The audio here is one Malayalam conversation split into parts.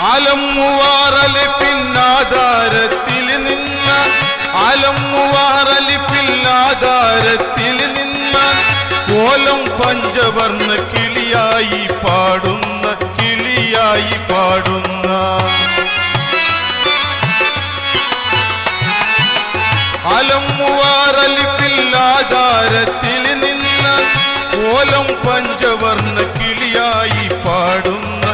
ആലമ്മുവാറലിപ്പിന്നാധാരത്തിൽ നിന്ന ആലമ്മുവാറലിപ്പില്ലാധാരത്തിൽ നിന്ന കോലം പഞ്ചവർണ്ണ കിളിയായി പാടുന്ന ആലമ്മുവാറലിപ്പില്ലാധാരത്തിൽ നിന്ന കോലം പഞ്ചവർണ്ണ കിളിയായി പാടുന്ന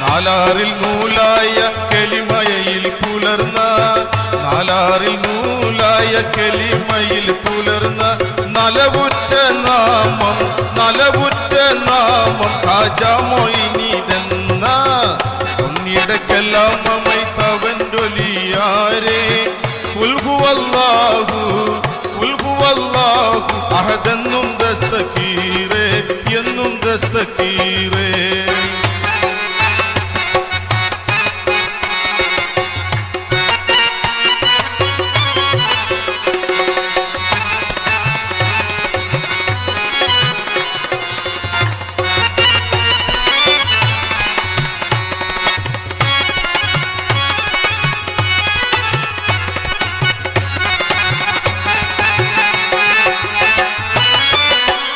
നാലാറിൽ നൂലായ കെളിമയിൽ പുലർന്ന നലവുറ്റ നാമം ഖാജാ മൊയ്നീതെന്ന പൊന്നിടക്കെല്ലാം അമൈത്തവൻ്റൊലിയാരേ ഉൽഹുവല്ലാഹു അഹദെന്നും ദസ്തകീറേ എന്നും ദസ്തകീറേ.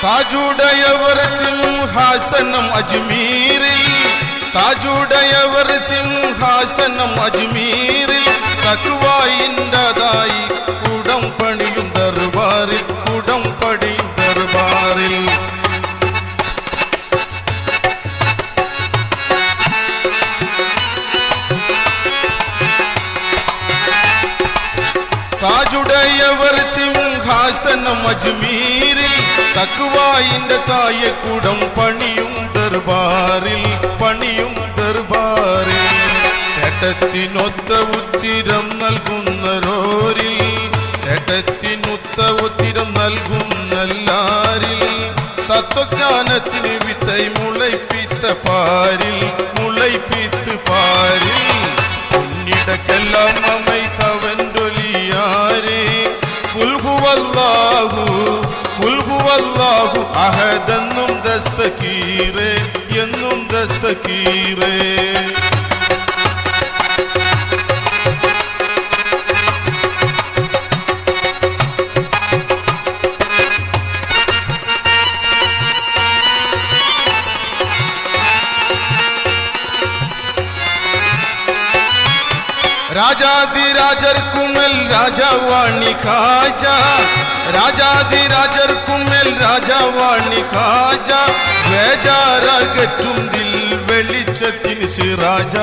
താജുടയവർ സിംഹാസനം അജ്മീരിൽ തഖ്വായിൻ്റെതായി കുടം പണിയും ദർബാറിൽ താജുടയവർ സിംഹാസനം അജ്മീരിൽ തഖ്വായിൻ്റെ തായക്കുടം പണിയും ദർബാറിൽ ചേട്ടത്തിനൊത്ത ഉത്തിരം നൽകുന്നല്ലാരിൽ തത്വജ്ഞാനത്തിന് വിത്തൈ മുളൈപ്പിത്ത പാരിൽ കുഞ്ഞിടക്കെല്ലാം അമൈത്തവൻ്റൊലിയാരേ ഉൽഹുവല്ലാഹു അഹദെന്നും ദസ്തകീറേ എന്നും ദസ്തകീറേ. രാജാതിരാജർക്കുമേൽ രാജാവാണി ഖാജ രാജാതിരാജർക്കുമേൽ രാജാവാണി ഖാജ വേജാരകറ്റും ദിൽ വെളിച്ചത്തിന് സിറാജ